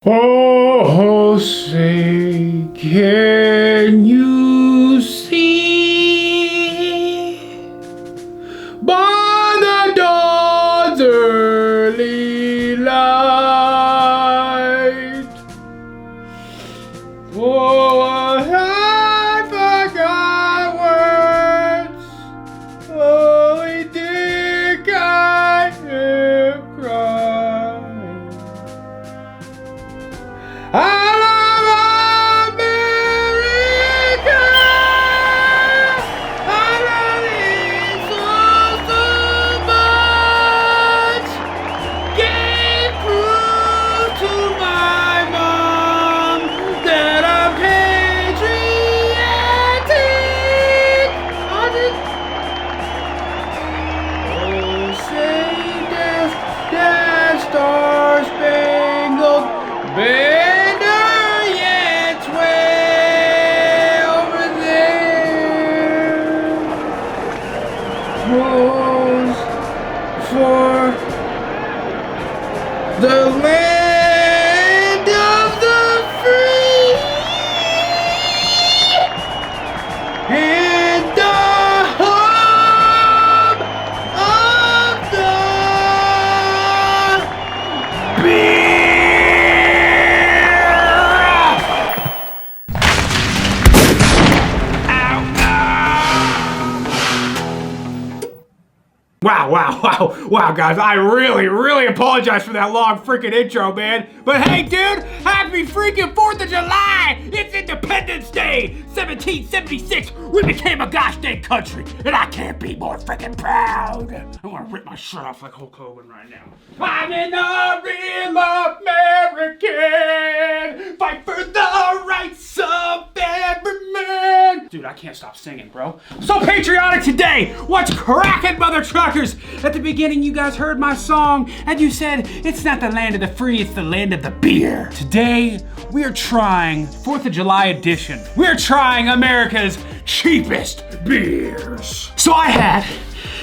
Oh, say, can you see by the dawn's early light? Oh, I forgot words, only think I am crying. I love America. I love it so much. Gave proof to my mom that I'm patriotic. Oh, say that star spangled banner. For the land of the free and the home of the beer. Wow, guys, I really apologize for that long freaking intro, man. But hey, dude, happy freaking 4th of July! It's Independence Day, 1776. We became a gosh dang country, and I can't be more freaking proud. I want to rip my shirt off like Hulk Hogan right now. I'm an real American, fight for the rights of every man. Dude, I can't stop singing, bro. So patriotic today. What's cracking, mother truckers? At the beginning, you guys heard my song, and you said, it's not the land of the free, it's the land of the beer. Today, we are trying 4th of July edition. We're trying America's cheapest beers. So I had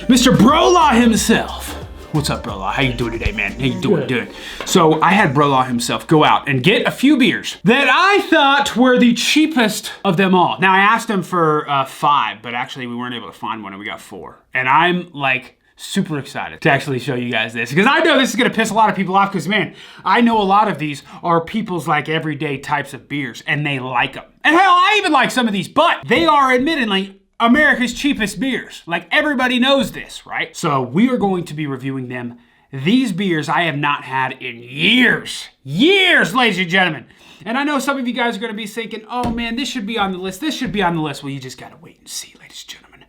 Mr. Brolaw himself. What's up, Brolaw? How you doing today, man? How you doing? Good. So I had Brolaw himself go out and get a few beers that I thought were the cheapest of them all. Now, I asked him for 5, but actually we weren't able to find one, and we got 4. And I'm like super excited to actually show you guys this, because I know this is gonna piss a lot of people off, because man, I know a lot of these are people's like everyday types of beers, and they like them. And hell, I even like some of these, but they are admittedly America's cheapest beers. Like, everybody knows this, right? So we are going to be reviewing them. These beers I have not had in years, ladies and gentlemen. And I know some of you guys are gonna be thinking, oh man, this should be on the list, this should be on the list. Well, you just gotta wait and see, ladies and gentlemen.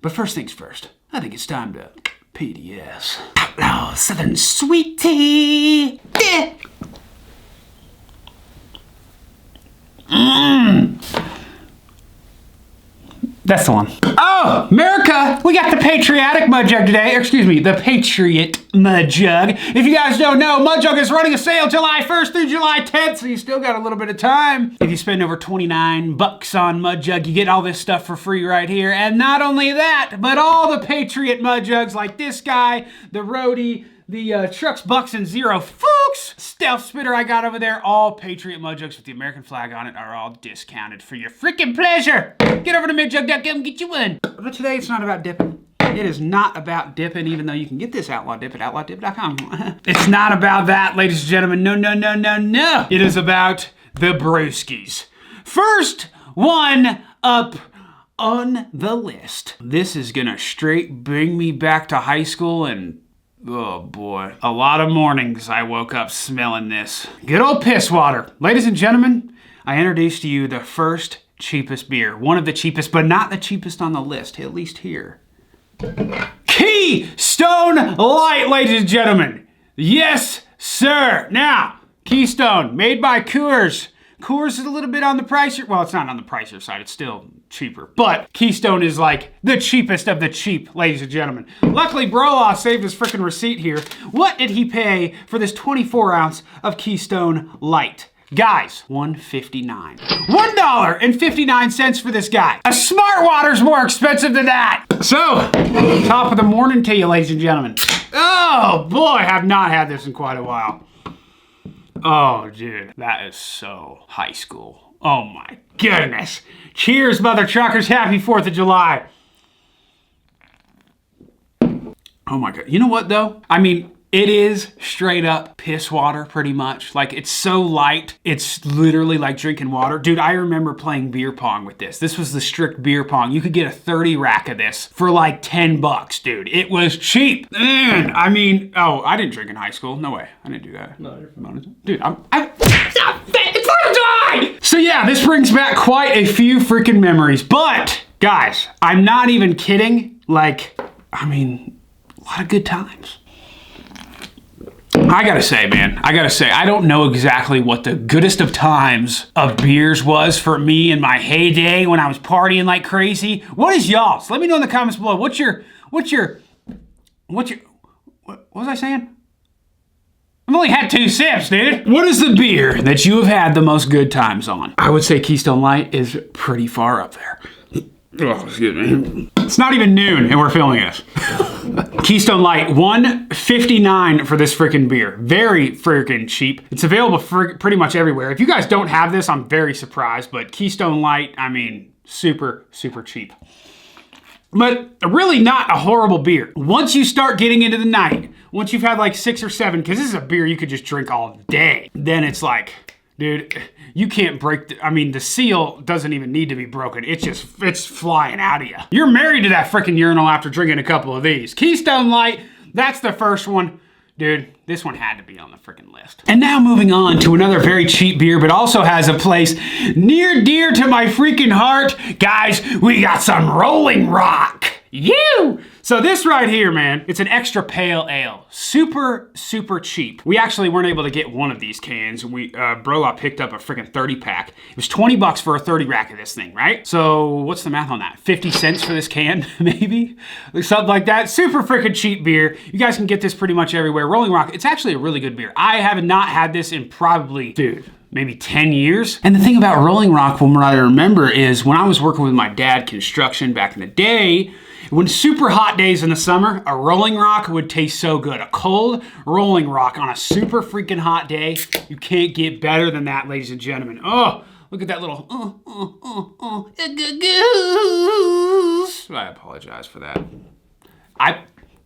But first things first, I think it's time to PDS. Outlaw Southern Sweet Tea. That's the one. Oh, America, we got the Patriotic Mud Jug today. Excuse me, the Patriot Mud Jug. If you guys don't know, Mud Jug is running a sale July 1st through July 10th, so you still got a little bit of time. If you spend over 29 bucks on Mud Jug, you get all this stuff for free right here. And not only that, but all the Patriot Mud Jugs like this guy, the Roadie, the Trucks, Bucks, and Zero Fuchs Stealth Spitter I got over there, all Patriot Mud Jugs with the American flag on it are all discounted for your freaking pleasure. Get over to mudjug.com and get you one. But today it's not about dipping. It is not about dipping, even though you can get this Outlaw Dip at outlawdip.com. It's not about that, ladies and gentlemen. No. It is about the brewskis. First one up on the list. This is gonna straight bring me back to high school, and oh boy, a lot of mornings I woke up smelling this. Good old piss water. Ladies and gentlemen, I introduce to you the first cheapest beer. One of the cheapest, but not the cheapest on the list, at least here. Keystone Light, ladies and gentlemen. Yes, sir. Now, Keystone, made by Coors. Coors is a little bit on the pricier, well, it's not on the pricier side, it's still cheaper. But Keystone is like the cheapest of the cheap, ladies and gentlemen. Luckily, Brolaw saved his freaking receipt here. What did he pay for this 24 ounce of Keystone Light? Guys, $1.59. $1.59 for this guy. A Smart Water's more expensive than that. So, top of the morning to you, ladies and gentlemen. Oh boy, I have not had this in quite a while. Oh, dude, that is so high school. Oh my goodness. Cheers, mother truckers. Happy 4th of July. Oh my God. You know what though? I mean, it is straight up piss water pretty much. Like, it's so light. It's literally like drinking water. Dude, I remember playing beer pong with this. This was the strict beer pong. You could get a 30 rack of this for like 10 bucks, dude. It was cheap. And I mean, oh, I didn't drink in high school. No way. I didn't do that. No, you're fine. Dude, it's 4th of July! So yeah, this brings back quite a few freaking memories. But guys, I'm not even kidding. Like, I mean, a lot of good times. I gotta say, man, I don't know exactly what the goodest of times of beers was for me in my heyday when I was partying like crazy. What is y'all's? Let me know in the comments below. What was I saying? I've only had 2 sips, dude. What is the beer that you have had the most good times on? I would say Keystone Light is pretty far up there. Oh, excuse me. It's not even noon and we're filming this. Keystone Light, $1.59 for this freaking beer. Very freaking cheap. It's available for pretty much everywhere. If you guys don't have this, I'm very surprised, but Keystone Light, I mean, super, super cheap. But really not a horrible beer. Once you start getting into the night, once you've had like 6 or 7, because this is a beer you could just drink all day, then it's like, dude, you can't break the seal doesn't even need to be broken. It's flying out of you. You're married to that freaking urinal after drinking a couple of these. Keystone Light, that's the first one. Dude, this one had to be on the freaking list. And now moving on to another very cheap beer, but also has a place near dear to my freaking heart. Guys, we got some Rolling Rock. You! So this right here, man, it's an extra pale ale. Super, super cheap. We actually weren't able to get one of these cans. Brola picked up a freaking 30 pack. It was 20 bucks for a 30 rack of this thing, right? So what's the math on that? 50 cents for this can, maybe? Something like that. Super freaking cheap beer. You guys can get this pretty much everywhere. Rolling Rock, it's actually a really good beer. I have not had this in probably, dude, maybe 10 years. And the thing about Rolling Rock, from what I remember, is when I was working with my dad construction back in the day, when super hot days in the summer, a Rolling Rock would taste so good. A cold Rolling Rock on a super freaking hot day, you can't get better than that, ladies and gentlemen. Oh, look at that little, I apologize for that.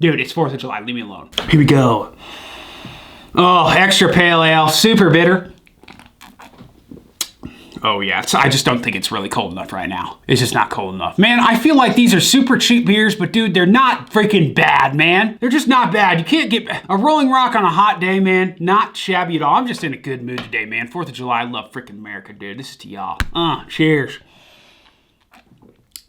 Dude, it's 4th of July, leave me alone. Here we go. Oh, extra pale ale, super bitter. Oh yeah, I just don't think it's really cold enough right now. It's just not cold enough. Man, I feel like these are super cheap beers, but dude, they're not freaking bad, man. They're just not bad. You can't get a Rolling Rock on a hot day, man. Not shabby at all. I'm just in a good mood today, man. 4th of July, I love freaking America, dude. This is to y'all. Cheers.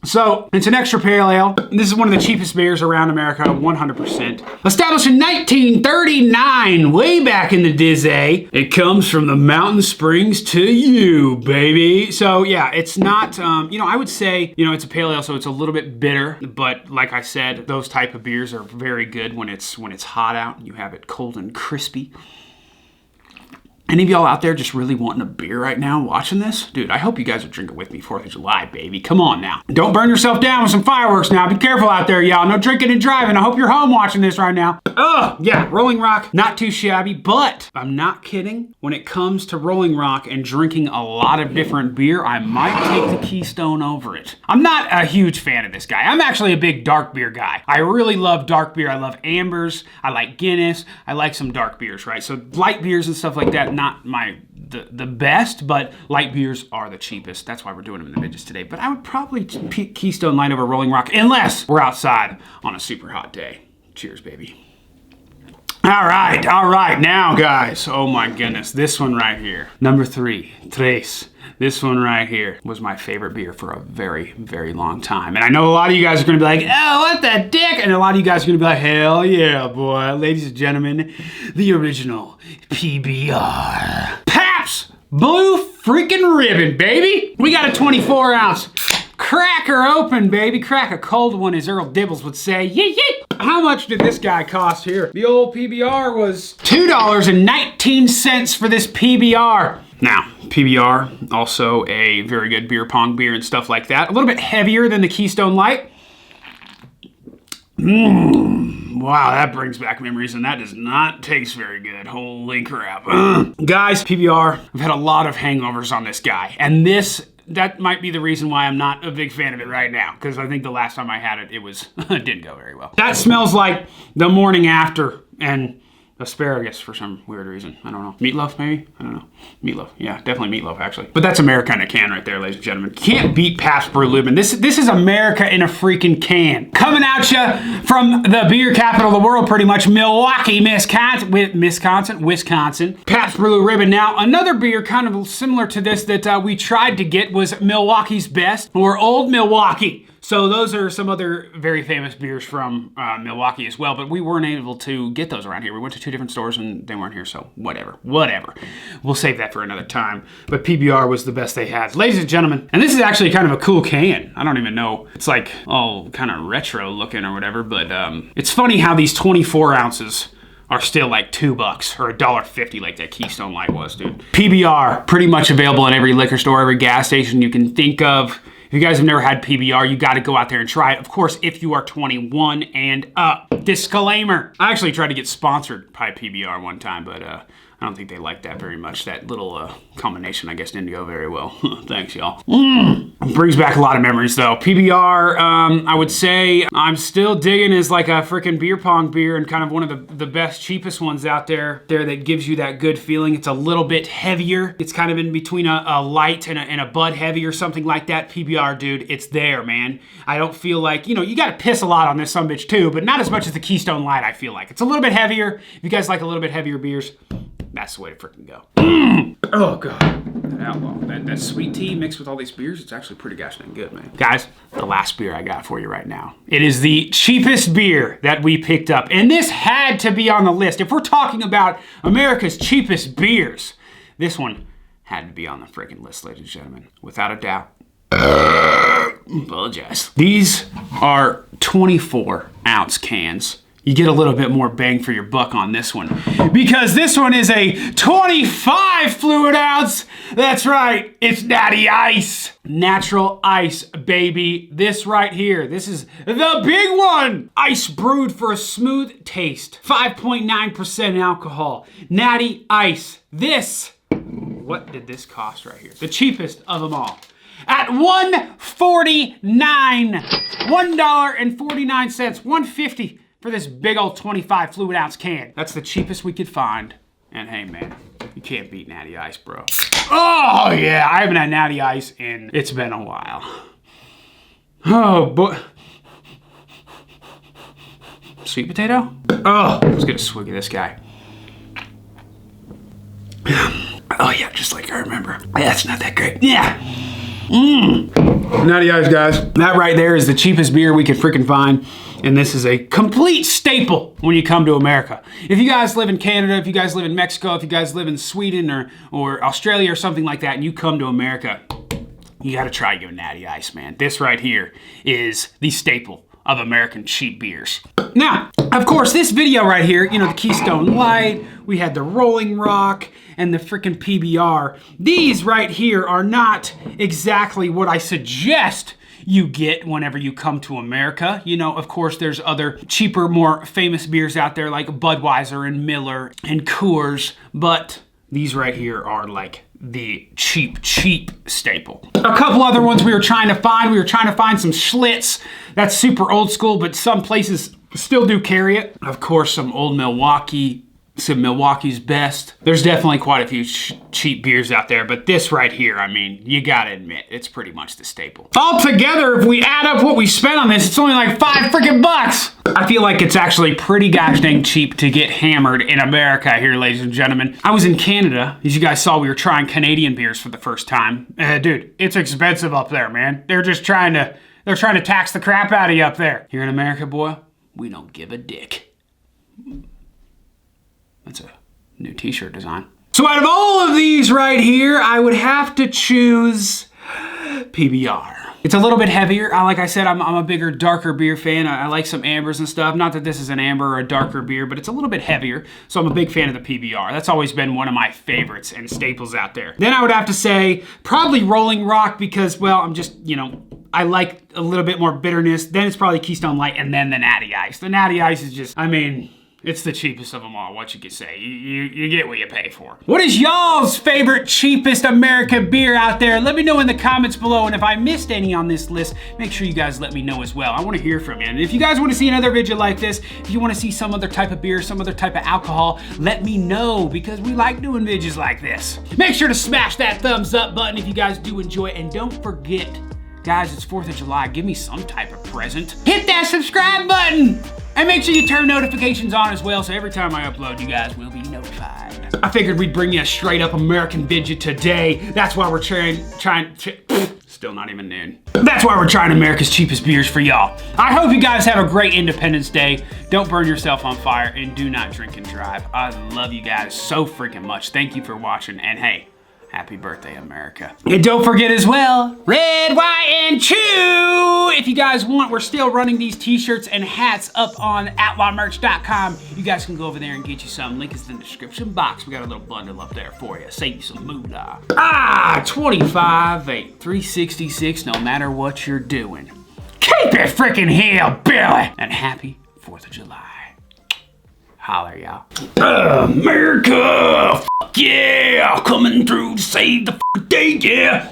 So, it's an extra pale ale. This is one of the cheapest beers around America, 100%. Established in 1939, way back in the Dizzy. It comes from the mountain springs to you, baby. So, yeah, it's not, I would say, it's a pale ale, so it's a little bit bitter. But like I said, those type of beers are very good when it's hot out and you have it cold and crispy. Any of y'all out there just really wanting a beer right now watching this? Dude, I hope you guys are drinking with me 4th of July, baby. Come on now. Don't burn yourself down with some fireworks now. Be careful out there, y'all. No drinking and driving. I hope you're home watching this right now. Oh, yeah, Rolling Rock, not too shabby, but I'm not kidding. When it comes to Rolling Rock and drinking a lot of different beer, I might take the Keystone over it. I'm not a huge fan of this guy. I'm actually a big dark beer guy. I really love dark beer. I love ambers. I like Guinness. I like some dark beers, right? So light beers and stuff like that, not the best, but light beers are the cheapest. That's why we're doing them in the midgets today. But I would probably pick Keystone Light over Rolling Rock unless we're outside on a super hot day. Cheers, baby. All right, now guys, oh my goodness, this one right here, number 3, Tres. This one right here was my favorite beer for a very, very long time. And I know a lot of you guys are gonna be like, oh, what the dick? And a lot of you guys are gonna be like, hell yeah, boy. Ladies and gentlemen, the original PBR. Pabst Blue freaking Ribbon, baby. We got a 24 ounce. Crack her open, baby. Crack a cold one, as Earl Dibbles would say. Yee yee. How much did this guy cost here? The old PBR was $2.19 for this PBR. Now, PBR, also a very good beer pong beer and stuff like that. A little bit heavier than the Keystone Light. Wow, that brings back memories, and that does not taste very good. Holy crap. Guys, PBR, I've had a lot of hangovers on this guy, and that might be the reason why I'm not a big fan of it right now, because I think the last time I had it, it didn't go very well. That smells like the morning after, and asparagus for some weird reason. I don't know. Meatloaf, maybe? I don't know. Meatloaf. Yeah, definitely meatloaf, actually. But that's America in a can right there, ladies and gentlemen. Can't beat Pabst Blue Ribbon. This is America in a freaking can. Coming at you from the beer capital of the world, pretty much, Milwaukee, Wisconsin. Pabst Blue Ribbon. Now, another beer kind of similar to this that we tried to get was Milwaukee's Best, or Old Milwaukee. So those are some other very famous beers from Milwaukee as well, but we weren't able to get those around here. We went to 2 different stores and they weren't here, so whatever. We'll save that for another time. But PBR was the best they had. Ladies and gentlemen, and this is actually kind of a cool can. I don't even know. It's like all kind of retro looking or whatever, but it's funny how these 24 ounces are still like $2 or $1.50 like that Keystone Light was, dude. PBR, pretty much available in every liquor store, every gas station you can think of. If you guys have never had PBR, you got to go out there and try it. Of course, if you are 21 and up. Disclaimer. I actually tried to get sponsored by PBR one time, but I don't think they liked that very much. That little combination, I guess, didn't go very well. Thanks, y'all. Brings back a lot of memories, though. PBR, I would say I'm still digging as like a freaking beer pong beer and kind of one of the best, cheapest ones out there that gives you that good feeling. It's a little bit heavier. It's kind of in between a light and a Bud Heavy or something like that. PBR, dude, it's there, man. I don't feel like, you got to piss a lot on this sumbitch too, but not as much as the Keystone Light, I feel like. It's a little bit heavier. If you guys like a little bit heavier beers, that's the way to freaking go. Oh, God. That Outlaw. That sweet tea mixed with all these beers, it's actually pretty gosh dang good, man. Guys, the last beer I got for you right now. It is the cheapest beer that we picked up. And this had to be on the list. If we're talking about America's cheapest beers, this one had to be on the freaking list, ladies and gentlemen. Without a doubt. Apologize. These are 24-ounce cans. You get a little bit more bang for your buck on this one, because this one is a 25 fluid ounce. That's right, it's Natty Ice. Natural ice, baby. This right here, this is the big one. Ice brewed for a smooth taste. 5.9% alcohol. Natty Ice. What did this cost right here? The cheapest of them all. At $1.49. $1.49. $1.50. For this big old 25 fluid ounce can. That's the cheapest we could find. And hey, man, you can't beat Natty Ice, bro. Oh, yeah, I haven't had Natty Ice in, it's been a while. Oh, boy. Sweet potato? Oh, let's get a swig of this guy. Oh, yeah, just like I remember. Yeah, it's not that great. Yeah. Natty Ice, guys. That right there is the cheapest beer we could freaking find. And this is a complete staple when you come to America. If you guys live in Canada, if you guys live in Mexico, if you guys live in Sweden or Australia or something like that, and you come to America, you gotta try your Natty Ice, man. This right here is the staple of American cheap beers. Now, of course, this video right here, the Keystone Light, we had the Rolling Rock, and the freaking PBR. These right here are not exactly what I suggest you get whenever you come to America. Of course, there's other cheaper, more famous beers out there like Budweiser and Miller and Coors, but these right here are like the cheap staple. A couple other ones we were trying to find. We were trying to find some Schlitz. That's super old school, but some places still do carry it. Of course, some old Milwaukee, some Milwaukee's Best. There's definitely quite a few cheap beers out there, but this right here, I mean, you gotta admit, it's pretty much the staple. Altogether, if we add up what we spent on this, it's only like $5 freaking bucks. I feel like it's actually pretty gosh dang cheap to get hammered in America here, ladies and gentlemen. I was in Canada. As you guys saw, we were trying Canadian beers for the first time. Dude, it's expensive up there, man. They're trying to tax the crap out of you up there. Here in America, boy, we don't give a dick. That's a new t-shirt design. So out of all of these right here, I would have to choose PBR. It's a little bit heavier. Like I said, I'm a bigger, darker beer fan. I like some ambers and stuff. Not that this is an amber or a darker beer, but it's a little bit heavier. So I'm a big fan of the PBR. That's always been one of my favorites and staples out there. Then I would have to say probably Rolling Rock because, well, I'm just, I like a little bit more bitterness. Then it's probably Keystone Light, and then the Natty Ice. The Natty Ice is just, I mean, it's the cheapest of them all, what you can say. You get what you pay for. What is y'all's favorite, cheapest America beer out there? Let me know in the comments below, and if I missed any on this list, make sure you guys let me know as well. I want to hear from you. And if you guys want to see another video like this, if you want to see some other type of beer, some other type of alcohol, let me know, because we like doing videos like this. Make sure to smash that thumbs up button if you guys do enjoy it, and don't forget, guys, it's 4th of July. Give me some type of present. Hit that subscribe button! And make sure you turn notifications on as well, so every time I upload, you guys will be notified. I figured we'd bring you a straight up American video today. That's why we're still not even noon. That's why we're trying America's cheapest beers for y'all. I hope you guys have a great Independence Day. Don't burn yourself on fire, and do not drink and drive. I love you guys so freaking much. Thank you for watching, and hey, happy birthday, America. And don't forget as well, red, white, and chew! If you guys want, we're still running these t-shirts and hats up on outlawmerch.com. You guys can go over there and get you some. Link is in the description box. We got a little bundle up there for you. Save you some moolah. 25, 8, 366, no matter what you're doing. Keep it freaking hillbilly! And happy 4th of July. Holler, y'all. America! Fuck yeah! Coming through to save the fucking day, yeah!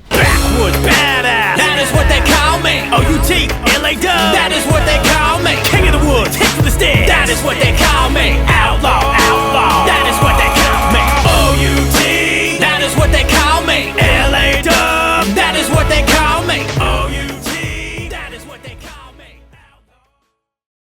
Backwoods badass, that is what they call me. O-U-T-L-A-W, that is what they call me. King of the woods, hit to the stairs, that is what they call me. Outlaw.